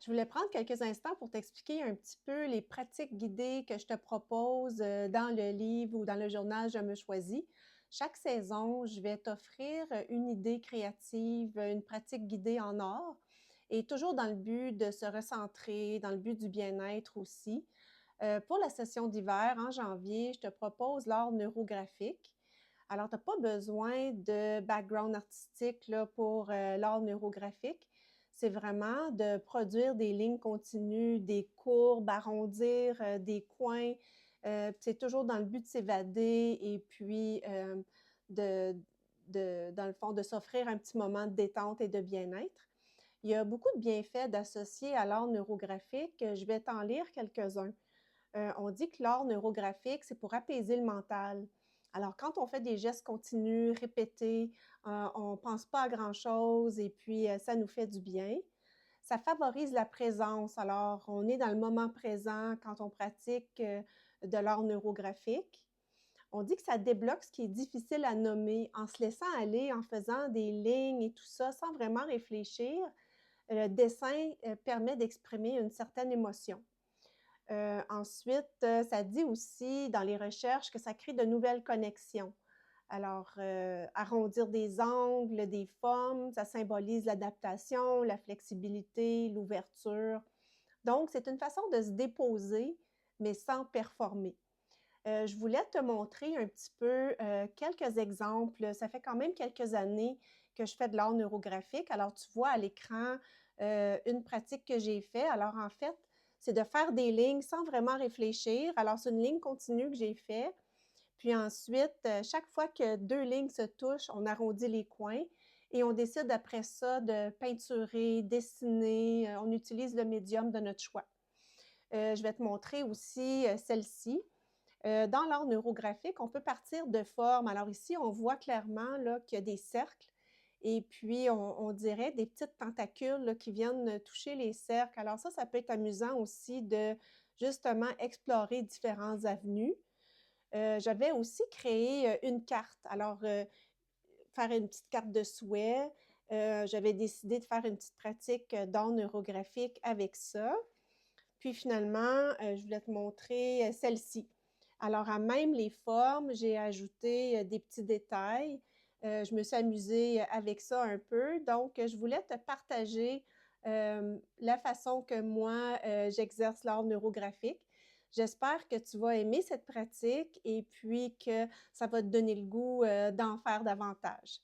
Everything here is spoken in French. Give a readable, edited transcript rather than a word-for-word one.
Je voulais prendre quelques instants pour t'expliquer un petit peu les pratiques guidées que je te propose dans le livre ou dans le journal Je me choisis. Chaque saison, je vais t'offrir une idée créative, une pratique guidée en or, et toujours dans le but de se recentrer, dans le but du bien-être aussi. Pour la session d'hiver, en janvier, je te propose l'art neurographique. Alors, tu n'as pas besoin de background artistique là, pour l'art neurographique. C'est vraiment de produire des lignes continues, des courbes, arrondir des coins. C'est toujours dans le but de s'évader et puis de, dans le fond, de s'offrir un petit moment de détente et de bien-être. Il y a beaucoup de bienfaits d'associer à l'art neurographique. Je vais t'en lire quelques-uns. On dit que l'art neurographique, c'est pour apaiser le mental. Alors, quand on fait des gestes continus, répétés, on ne pense pas à grand-chose et puis ça nous fait du bien. Ça favorise la présence. Alors, on est dans le moment présent quand on pratique de l'art neurographique. On dit que ça débloque ce qui est difficile à nommer en se laissant aller, en faisant des lignes et tout ça sans vraiment réfléchir. Le dessin permet d'exprimer une certaine émotion. Ensuite, ça dit aussi dans les recherches que ça crée de nouvelles connexions. Alors, arrondir des angles, des formes, ça symbolise l'adaptation, la flexibilité, l'ouverture. Donc, c'est une façon de se déposer, mais sans performer. Je voulais te montrer un petit peu quelques exemples. Ça fait quand même quelques années que je fais de l'art neurographique. Alors, tu vois à l'écran une pratique que j'ai faite. Alors, en fait, c'est de faire des lignes sans vraiment réfléchir. Alors, c'est une ligne continue que j'ai faite. Puis ensuite, chaque fois que deux lignes se touchent, on arrondit les coins et on décide après ça de peinturer, dessiner. On utilise le médium de notre choix. Je vais te montrer aussi celle-ci. Dans l'art neurographique, on peut partir de formes. Alors ici, on voit clairement là, qu'il y a des cercles et puis on dirait des petites tentacules là, qui viennent toucher les cercles. Alors ça peut être amusant aussi de justement explorer différentes avenues. J'avais aussi créé une carte. Alors, faire une petite carte de souhait. J'avais décidé de faire une petite pratique d'art neurographique avec ça. Puis finalement, je voulais te montrer celle-ci. Alors, à même les formes, j'ai ajouté des petits détails. Je me suis amusée avec ça un peu. Donc, je voulais te partager la façon que moi, j'exerce l'art neurographique. J'espère que tu vas aimer cette pratique et puis que ça va te donner le goût d'en faire davantage.